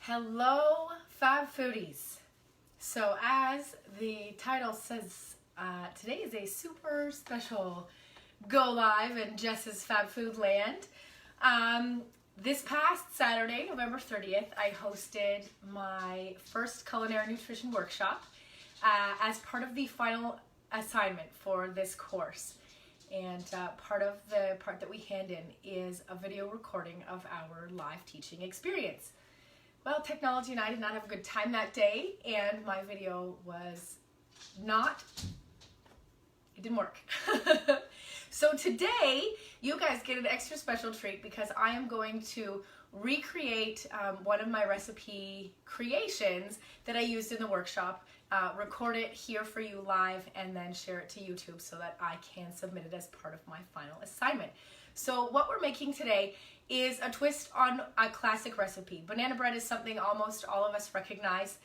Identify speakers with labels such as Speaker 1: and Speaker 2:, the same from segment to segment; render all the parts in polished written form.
Speaker 1: Hello, Fab Foodies. So as the title says, today is a super special go live in Jess's Fab Food Land. This past Saturday, November 30th, I hosted my first culinary nutrition workshop as part of the final assignment for this course. And part that we hand in is a video recording of our live teaching experience. Well, technology and I did not have a good time that day, and my video it didn't work. So today, you guys get an extra special treat because I am going to recreate one of my recipe creations that I used in the workshop, record it here for you live, and then share it to YouTube so that I can submit it as part of my final assignment. So what we're making today is a twist on a classic recipe. Banana bread is something almost all of us recognize.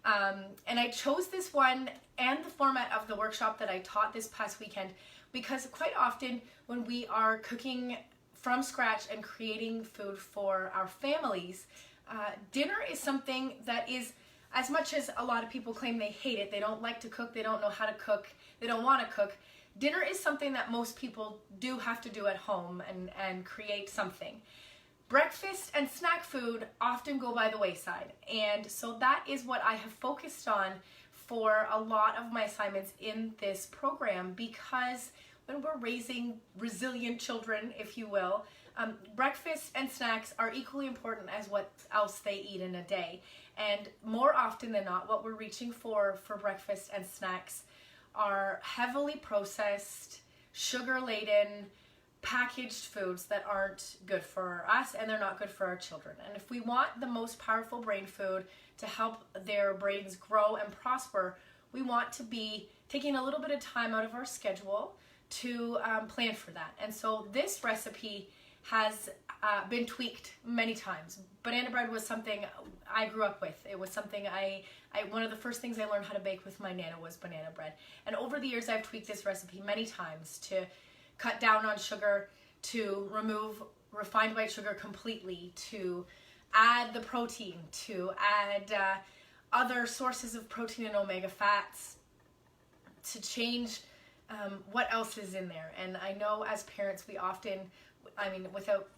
Speaker 1: And I chose this one and the format of the workshop that I taught this past weekend because quite often when we are cooking from scratch and creating food for our families, dinner is something that is, as much as a lot of people claim they hate it, they don't like to cook, they don't know how to cook, they don't want to cook, dinner is something that most people do have to do at home and create something. Breakfast and snack food often go by the wayside, and so that is what I have focused on for a lot of my assignments in this program, because when we're raising resilient children, if you will, breakfast and snacks are equally important as what else they eat in a day. And more often than not, what we're reaching for breakfast and snacks are heavily processed, sugar-laden, packaged foods that aren't good for us and they're not good for our children. And if we want the most powerful brain food to help their brains grow and prosper, we want to be taking a little bit of time out of our schedule to plan for that. And so this recipe has been tweaked many times. Banana bread was something I grew up with. It was something one of the first things I learned how to bake with my Nana was banana bread. And over the years I've tweaked this recipe many times to cut down on sugar, to remove refined white sugar completely, to add the protein, to add other sources of protein and omega fats, to change what else is in there. And I know as parents we often,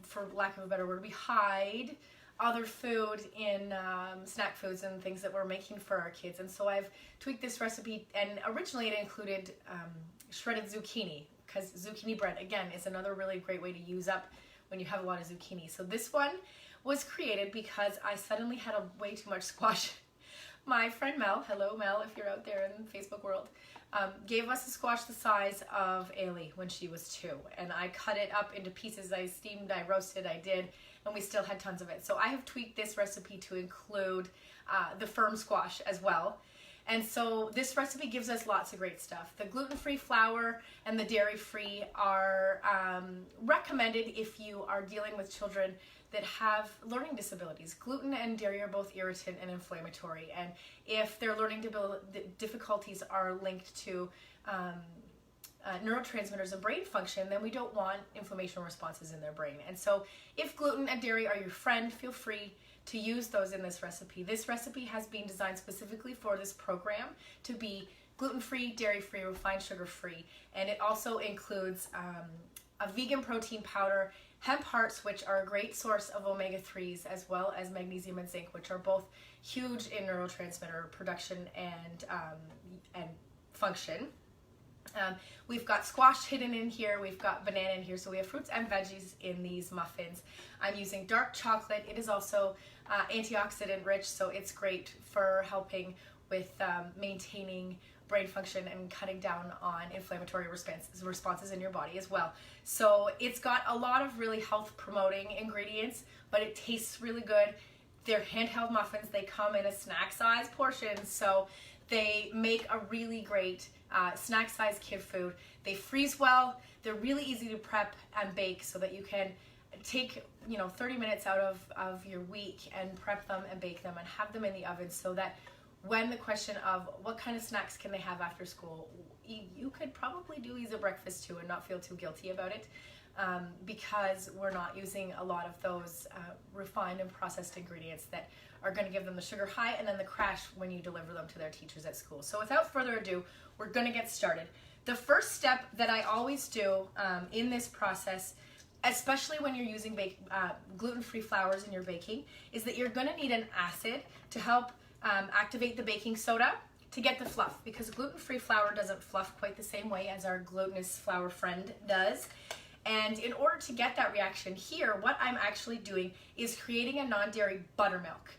Speaker 1: for lack of a better word, we hide other food in snack foods and things that we're making for our kids. And so I've tweaked this recipe, and originally it included shredded zucchini, because zucchini bread, again, is another really great way to use up when you have a lot of zucchini. So this one was created because I suddenly had way too much squash. My friend Mel, hello Mel if you're out there in the Facebook world, gave us a squash the size of Ailey when she was 2. And I cut it up into pieces. I steamed, I roasted, I did, and we still had tons of it. So I have tweaked this recipe to include the firm squash as well. And so this recipe gives us lots of great stuff. The gluten-free flour and the dairy-free are recommended if you are dealing with children that have learning disabilities. Gluten and dairy are both irritant and inflammatory, and if their learning difficulties are linked to neurotransmitters and brain function, then we don't want inflammation responses in their brain. And so if gluten and dairy are your friend, feel free to use those in this recipe. This recipe has been designed specifically for this program to be gluten-free, dairy-free, refined sugar-free, and it also includes a vegan protein powder, hemp hearts, which are a great source of omega-3s, as well as magnesium and zinc, which are both huge in neurotransmitter production and function. We've got squash hidden in here, we've got banana in here, so we have fruits and veggies in these muffins. I'm using dark chocolate. It is also antioxidant rich, so it's great for helping with maintaining brain function and cutting down on inflammatory responses in your body as well. So it's got a lot of really health promoting ingredients, but it tastes really good. They're handheld muffins. They come in a snack size portion, so they make a really great snack size kid food. They freeze well. They're really easy to prep and bake so that you can take 30 minutes out of your week and prep them and bake them and have them in the oven, so that when the question of what kind of snacks can they have after school, you could probably do these at breakfast too and not feel too guilty about it. because we're not using a lot of those refined and processed ingredients that are going to give them the sugar high and then the crash when you deliver them to their teachers at school. So without further ado, we're going to get started. The first step that I always do in this process, especially when you're using gluten-free flours in your baking, is that you're going to need an acid to help activate the baking soda to get the fluff, because gluten-free flour doesn't fluff quite the same way as our glutinous flour friend does. And in order to get that reaction here, what I'm actually doing is creating a non-dairy buttermilk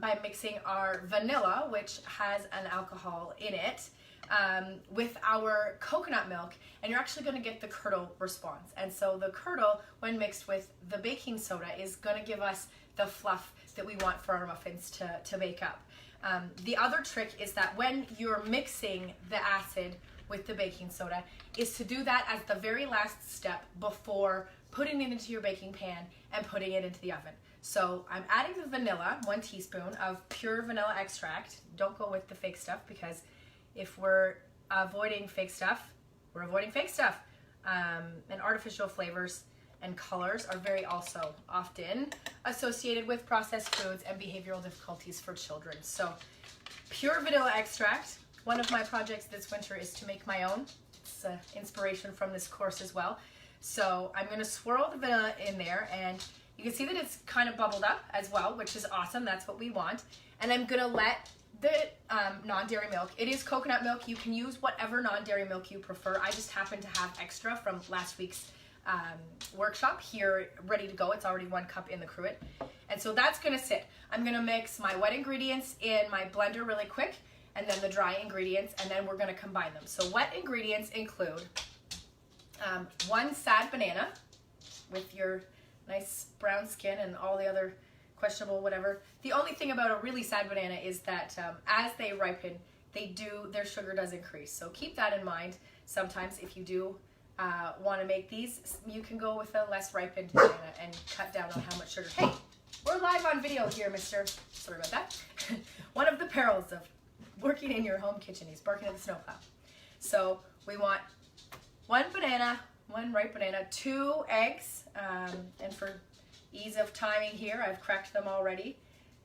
Speaker 1: by mixing our vanilla, which has an alcohol in it, with our coconut milk, and you're actually going to get the curdle response. And so the curdle, when mixed with the baking soda, is going to give us the fluff that we want for our muffins to bake up. The other trick is that when you're mixing the acid with the baking soda, is to do that as the very last step before putting it into your baking pan and putting it into the oven. So I'm adding the vanilla, 1 teaspoon of pure vanilla extract. Don't go with the fake stuff, because if we're avoiding fake stuff, we're avoiding fake stuff. And artificial flavors and colors are very also often associated with processed foods and behavioral difficulties for children. So pure vanilla extract. One of my projects this winter is to make my own. It's inspiration from this course as well. So I'm going to swirl the vanilla in there, and you can see that it's kind of bubbled up as well, which is awesome. That's what we want. And I'm going to let the non-dairy milk, it is coconut milk. You can use whatever non-dairy milk you prefer. I just happen to have extra from last week's workshop here ready to go. It's already 1 cup in the cruet. And so that's going to sit. I'm going to mix my wet ingredients in my blender really quick, and then the dry ingredients, and then we're going to combine them. So wet ingredients include 1 sad banana with your nice brown skin and all the other questionable whatever. The only thing about a really sad banana is that as they ripen, their sugar does increase. So keep that in mind. Sometimes if you do want to make these, you can go with a less ripened banana and cut down on how much sugar. Hey, we're live on video here, mister. Sorry about that. One of the perils of working in your home kitchen. He's barking at the snowplow. So we want 1 banana, 1 ripe banana, 2 eggs, and for ease of timing here, I've cracked them already.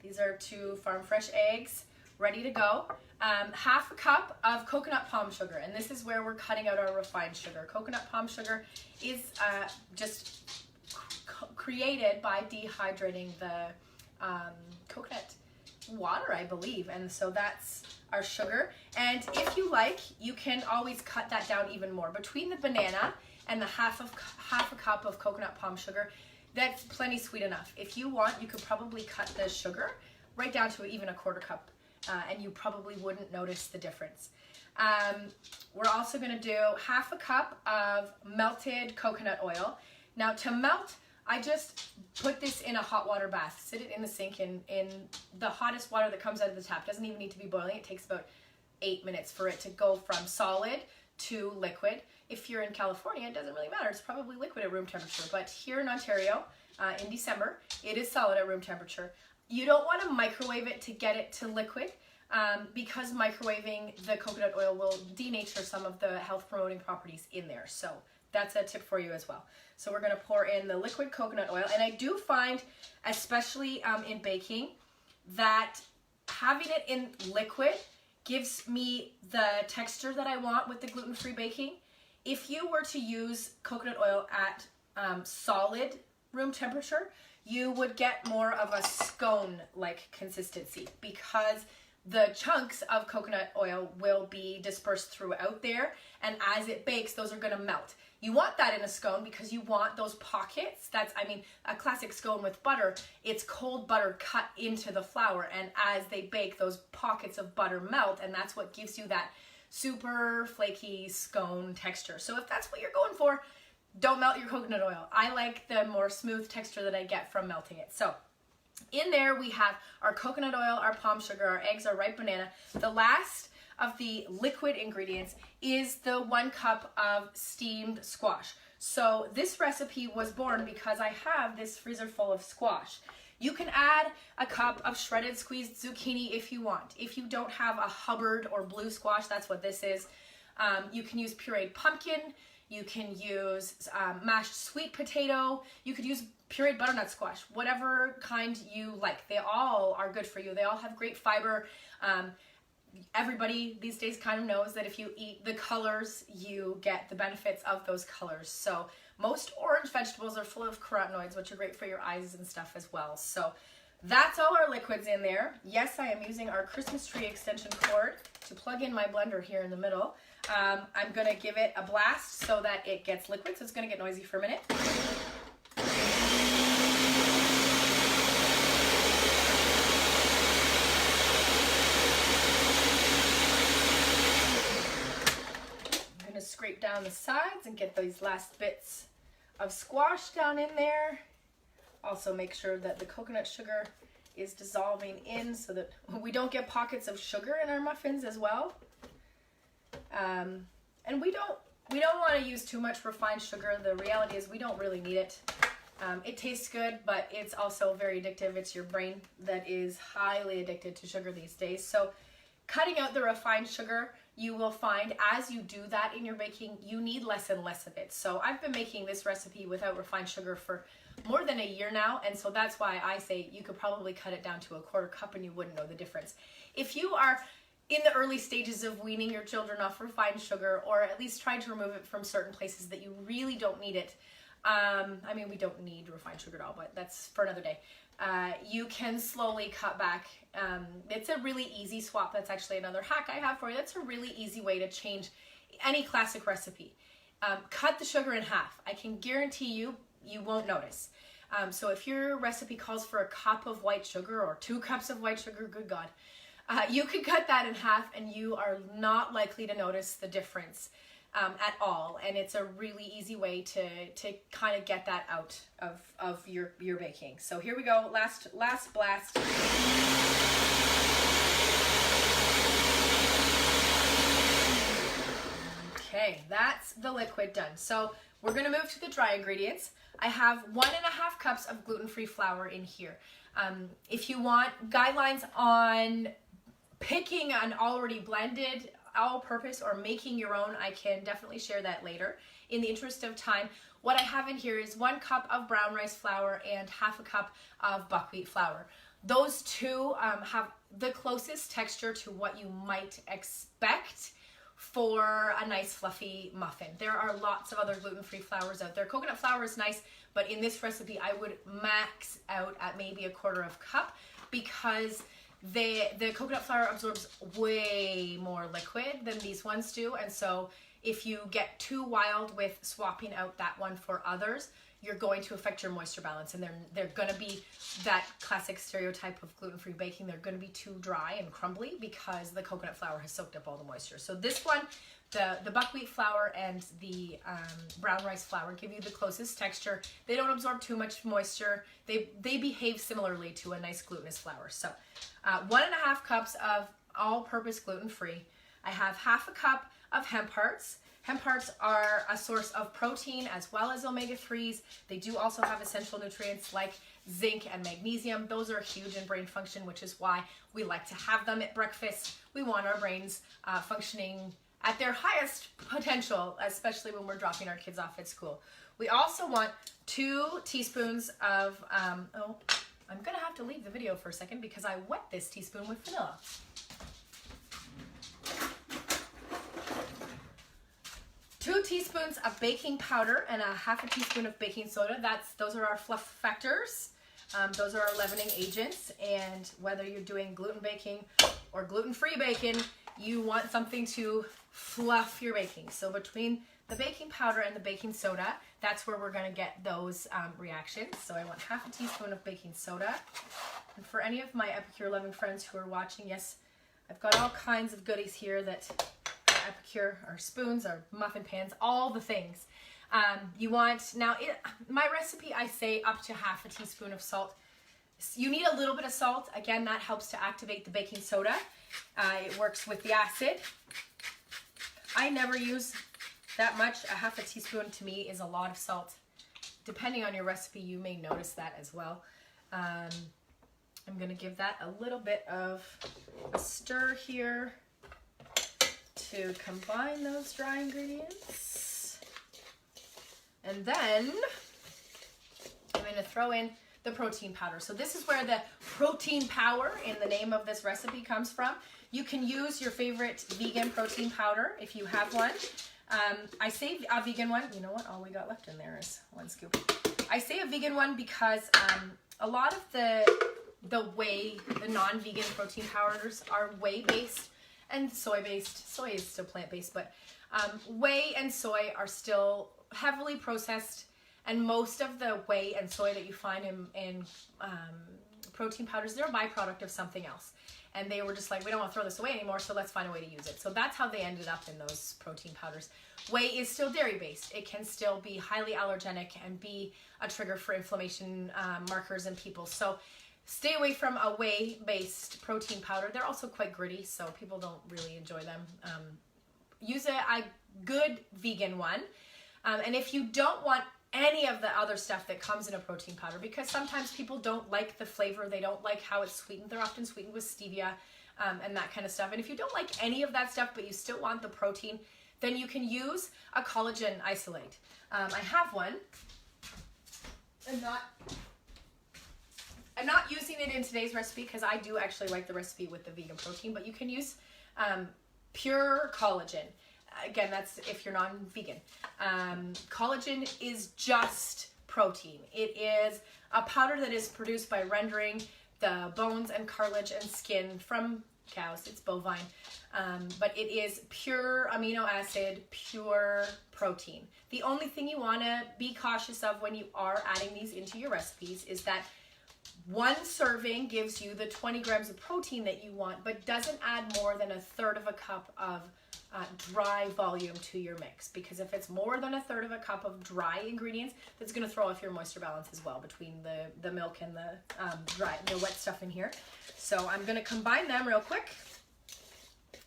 Speaker 1: These are 2 farm fresh eggs ready to go. 1/2 cup of coconut palm sugar, and this is where we're cutting out our refined sugar. Coconut palm sugar is just created by dehydrating the coconut water, I believe, and so that's our sugar. And if you like, you can always cut that down even more. Between the banana and the half a cup of coconut palm sugar, that's plenty sweet enough. If you want, you could probably cut the sugar right down to even a 1/4 cup, and you probably wouldn't notice the difference. We're also going to do 1/2 cup of melted coconut oil. Now to melt, I just put this in a hot water bath. Sit it in the sink in the hottest water that comes out of the tap. It doesn't even need to be boiling. It takes about 8 minutes for it to go from solid to liquid. If you're in California, it doesn't really matter. It's probably liquid at room temperature. But here in Ontario, in December, it is solid at room temperature. You don't want to microwave it to get it to liquid, because microwaving the coconut oil will denature some of the health promoting properties in there. So that's a tip for you as well. So we're going to pour in the liquid coconut oil. And I do find, especially in baking, that having it in liquid gives me the texture that I want with the gluten-free baking. If you were to use coconut oil at solid room temperature, you would get more of a scone-like consistency, because the chunks of coconut oil will be dispersed throughout there, and as it bakes, those are going to melt. You want that in a scone because you want those pockets. A classic scone with butter, it's cold butter cut into the flour, and as they bake, those pockets of butter melt, and that's what gives you that super flaky scone texture. So if that's what you're going for, don't melt your coconut oil. I like the more smooth texture that I get from melting it. So in there we have our coconut oil, our palm sugar, our eggs, our ripe banana. The last of the liquid ingredients is the 1 cup of steamed squash. So this recipe was born because I have this freezer full of squash. You can add a cup of shredded squeezed zucchini if you want. If you don't have a Hubbard or blue squash, that's what this is. You can use pureed pumpkin. You can use mashed sweet potato. You could use pureed butternut squash, whatever kind you like. They all are good for you. They all have great fiber. Everybody these days kind of knows that if you eat the colors, you get the benefits of those colors. So most orange vegetables are full of carotenoids, which are great for your eyes and stuff as well. So that's all our liquids in there. Yes, I am using our Christmas tree extension cord to plug in my blender here in the middle. I'm going to give it a blast so that it gets liquid, so it's going to get noisy for a minute. I'm going to scrape down the sides and get those last bits of squash down in there. Also make sure that the coconut sugar is dissolving in so that we don't get pockets of sugar in our muffins as well. And we don't want to use too much refined sugar. The reality is we don't really need it. It tastes good, but it's also very addictive. It's your brain that is highly addicted to sugar these days. So cutting out the refined sugar, you will find as you do that in your baking, you need less and less of it. So I've been making this recipe without refined sugar for more than a year now, and so that's why I say you could probably cut it down to a quarter cup and you wouldn't know the difference. If you are in the early stages of weaning your children off refined sugar, or at least trying to remove it from certain places that you really don't need it, I mean, we don't need refined sugar at all, but that's for another day. You can slowly cut back. It's a really easy swap. That's actually another hack I have for you. That's a really easy way to change any classic recipe. Cut the sugar in half. I can guarantee you won't notice. So if your recipe calls for a cup of white sugar or 2 cups of white sugar, good God, you could cut that in half and you are not likely to notice the difference at all. And it's a really easy way to kind of get that out of your baking. So here we go, last blast. Okay, that's the liquid done. So we're gonna move to the dry ingredients. I have 1.5 cups of gluten-free flour in here. If you want guidelines on picking an already blended all-purpose or making your own, I can definitely share that later. In the interest of time, what I have in here is 1 cup of brown rice flour and 1/2 cup of buckwheat flour. Those two have the closest texture to what you might expect for a nice fluffy muffin. There are lots of other gluten-free flours out there. Coconut flour is nice, but in this recipe I would max out at maybe 1/4 cup because the coconut flour absorbs way more liquid than these ones do, and so if you get too wild with swapping out that one for others, you're going to affect your moisture balance, and they're going to be that classic stereotype of gluten-free baking. They're going to be too dry and crumbly because the coconut flour has soaked up all the moisture. So this one, the buckwheat flour and the brown rice flour give you the closest texture. They don't absorb too much moisture. They behave similarly to a nice glutinous flour. So 1.5 cups of all-purpose gluten-free. I have 1/2 cup of hemp hearts. Hemp hearts are a source of protein as well as omega-3s. They do also have essential nutrients like zinc and magnesium. Those are huge in brain function, which is why we like to have them at breakfast. We want our brains functioning at their highest potential, especially when we're dropping our kids off at school. We also want 2 teaspoons of, I'm gonna have to leave the video for a second because I wet this teaspoon with vanilla. 2 teaspoons of baking powder and 1/2 teaspoon of baking soda. Those are our fluff factors. Those are our leavening agents, and whether you're doing gluten baking or gluten-free baking, you want something to fluff your baking. So between the baking powder and the baking soda, that's where we're going to get those reactions. So I want 1/2 teaspoon of baking soda. And for any of my Epicure loving friends who are watching, yes, I've got all kinds of goodies here that Epicure, our spoons, our muffin pans, all the things. You want, my recipe, I say up to 1/2 teaspoon of salt. You need a little bit of salt. Again, that helps to activate the baking soda. It works with the acid. I never use that much. 1/2 teaspoon to me is a lot of salt. Depending on your recipe, you may notice that as well. I'm going to give that a little bit of a stir here to combine those dry ingredients. And then I'm going to throw in the protein powder. So this is where the protein power in the name of this recipe comes from. You can use your favorite vegan protein powder if you have one. I say a vegan one. You know what? All we got left in there is 1 scoop. I say a vegan one because a lot of the non-vegan protein powders are whey-based and soy-based. Soy is still plant-based, but whey and soy are still heavily processed, and most of the whey and soy that you find in protein powders, they're a byproduct of something else. And they were just like, we don't want to throw this away anymore, so let's find a way to use it. So that's how they ended up in those protein powders. Whey is still dairy-based. It can still be highly allergenic and be a trigger for inflammation markers in people. So stay away from a whey-based protein powder. They're also quite gritty, so people don't really enjoy them. Use a good vegan one. And if you don't want any of the other stuff that comes in a protein powder, because sometimes people don't like the flavor, they don't like how it's sweetened. They're often sweetened with stevia and that kind of stuff. And if you don't like any of that stuff, but you still want the protein, then you can use a collagen isolate. I have one. I'm not using it in today's recipe because I do actually like the recipe with the vegan protein, but you can use pure collagen. Again, that's if you're non-vegan. Collagen is just protein. It is a powder that is produced by rendering the bones and cartilage and skin from cows. It's bovine. But it is pure amino acid, pure protein. The only thing you want to be cautious of when you are adding these into your recipes is that 1 serving gives you the 20 grams of protein that you want, but doesn't add more than 1/3 of a cup of dry volume to your mix, because if it's more than 1/3 of a cup of dry ingredients, that's going to throw off your moisture balance as well between the milk and the wet stuff in here. So I'm going to combine them real quick,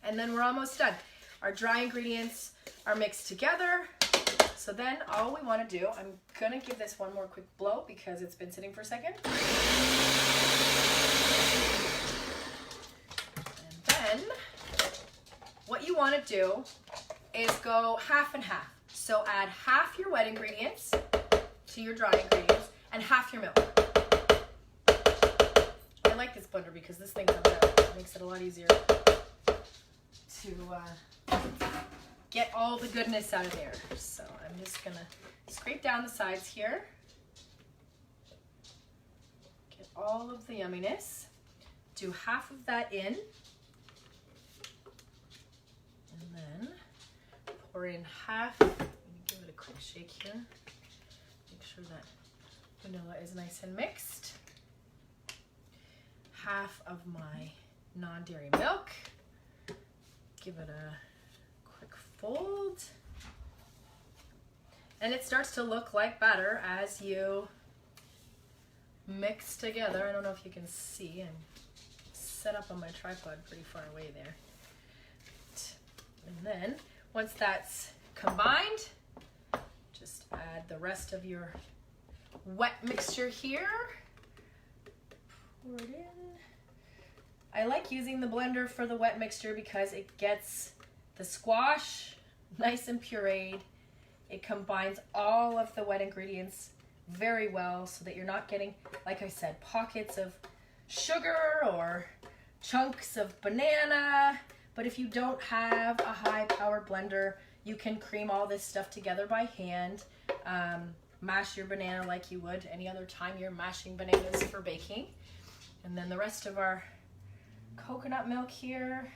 Speaker 1: and then we're almost done. Our dry ingredients are mixed together. So then all we want to do, I'm going to give this one more quick blow because it's been sitting for a second. And then what you want to do is go half and half. So add half your wet ingredients to your dry ingredients and half your milk. I like this blender because this thing comes out. It makes it a lot easier to get all the goodness out of there. So I'm just going to scrape down the sides here. Get all of the yumminess. Do half of that in. And then pour in half. Let me give it a quick shake here. Make sure that vanilla is nice and mixed. Half of my non-dairy milk. Give it a quick fold. And it starts to look like batter as you mix together. I don't know if you can see. I'm set up on my tripod pretty far away there. And then once that's combined, just add the rest of your wet mixture here. Pour it in. I like using the blender for the wet mixture because it gets the squash nice and pureed. It combines all of the wet ingredients very well so that you're not getting, like I said, pockets of sugar or chunks of banana. But if you don't have a high-powered blender, you can cream all this stuff together by hand. Mash your banana like you would any other time you're mashing bananas for baking. And then the rest of our coconut milk here.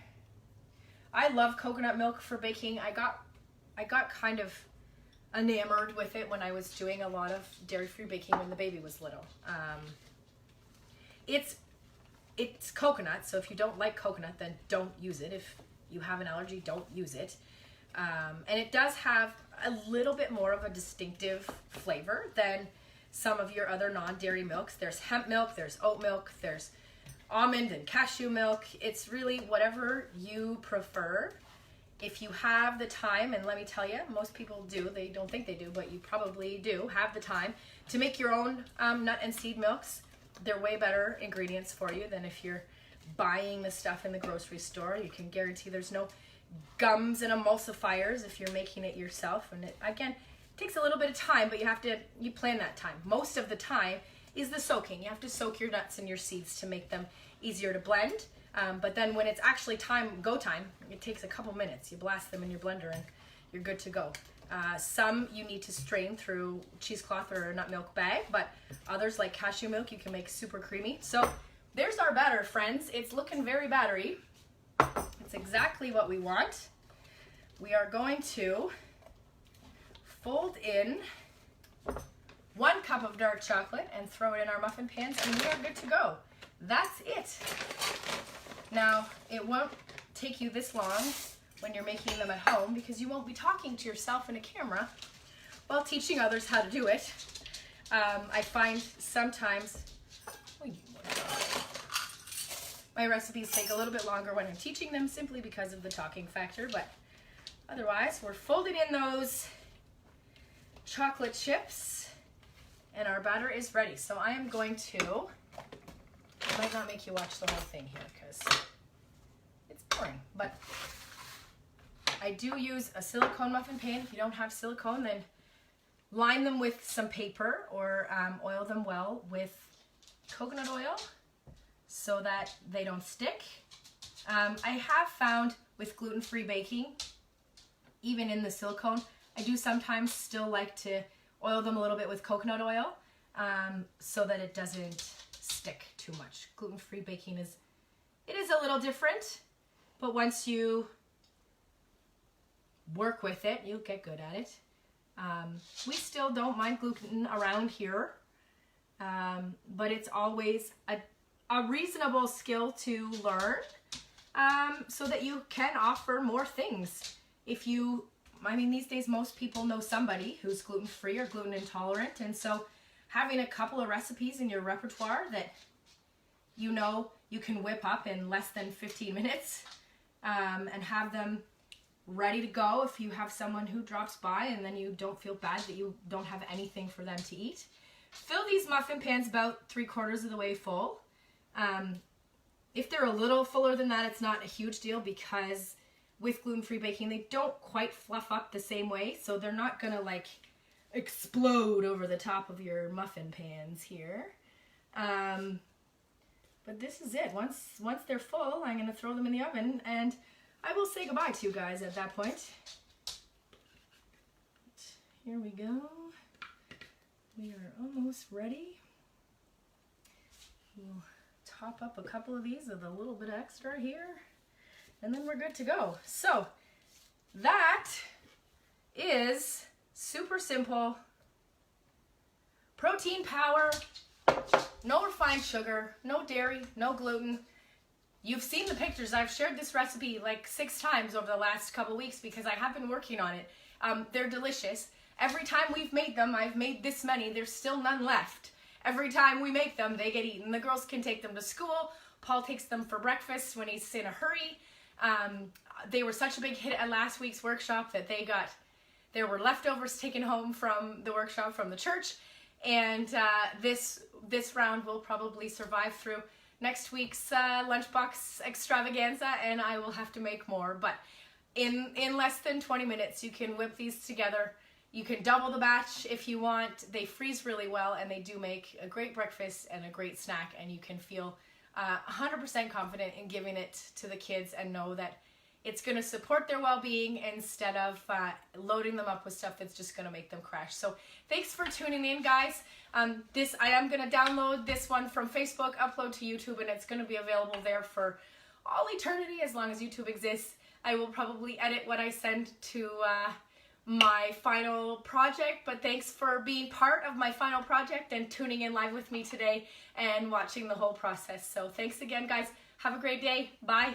Speaker 1: I love coconut milk for baking. I got kind of enamored with it when I was doing a lot of dairy-free baking when the baby was little. It's coconut, so if you don't like coconut, then don't use it. If you have an allergy, don't use it. And it does have a little bit more of a distinctive flavor than some of your other non-dairy milks. There's hemp milk, there's oat milk, there's almond and cashew milk. It's really whatever you prefer. If you have the time, and let me tell you, most people do, they don't think they do, but you probably do have the time to make your own nut and seed milks. They're way better ingredients for you than if you're buying the stuff in the grocery store. You can guarantee there's no gums and emulsifiers if you're making it yourself. And again, takes a little bit of time, but you plan that time. Most of the time is the soaking. You have to soak your nuts and your seeds to make them easier to blend. But then when it's actually go time, it takes a couple minutes. You blast them in your blender and you're good to go. Some you need to strain through cheesecloth or a nut milk bag, but others like cashew milk you can make super creamy. So there's our batter, friends. It's looking very battery. It's exactly what we want. We are going to fold in 1 cup of dark chocolate and throw it in our muffin pans, and we are good to go. That's it. Now, it won't take you this long when you're making them at home because you won't be talking to yourself in a camera while teaching others how to do it. I find sometimes my recipes take a little bit longer when I'm teaching them simply because of the talking factor, but otherwise we're folding in those chocolate chips and our batter is ready. So I am going to, I might not make you watch the whole thing here because it's boring, but I do use a silicone muffin pan. If you don't have silicone, then line them with some paper or oil them well with coconut oil so that they don't stick. I have found with gluten-free baking, even in the silicone, I do sometimes still like to oil them a little bit with coconut oil so that it doesn't stick too much. Gluten-free baking is a little different, but once you work with it, you'll get good at it. We still don't mind gluten around here, but it's always a reasonable skill to learn so that you can offer more things. These days most people know somebody who's gluten-free or gluten intolerant, and so having a couple of recipes in your repertoire that you know you can whip up in less than 15 minutes and have them ready to go if you have someone who drops by and then you don't feel bad that you don't have anything for them to eat. Fill these muffin pans about 3/4 of the way full. If they're a little fuller than that, it's not a huge deal because with gluten-free baking, they don't quite fluff up the same way, so they're not gonna like explode over the top of your muffin pans here. But this is it. Once they're full, I'm gonna throw them in the oven and I will say goodbye to you guys at that point. Here we go. We are almost ready. We'll top up a couple of these with a little bit extra here, and then we're good to go. So that is super simple. Protein power, no refined sugar, no dairy, no gluten. You've seen the pictures. I've shared this recipe like 6 times over the last couple weeks because I have been working on it. They're delicious. Every time we've made them, I've made this many, there's still none left. Every time we make them, they get eaten. The girls can take them to school. Paul takes them for breakfast when he's in a hurry. They were such a big hit at last week's workshop that there were leftovers taken home from the workshop from the church. And this round will probably survive through next week's lunchbox extravaganza, and I will have to make more. But in less than 20 minutes, you can whip these together. You can double the batch if you want. They freeze really well, and they do make a great breakfast and a great snack, and you can feel 100% confident in giving it to the kids and know that it's going to support their well-being instead of loading them up with stuff that's just going to make them crash. So thanks for tuning in, guys. I am going to download this one from Facebook, upload to YouTube, and it's going to be available there for all eternity as long as YouTube exists. I will probably edit what I send to my final project, but thanks for being part of my final project and tuning in live with me today and watching the whole process. So thanks again, guys. Have a great day. Bye.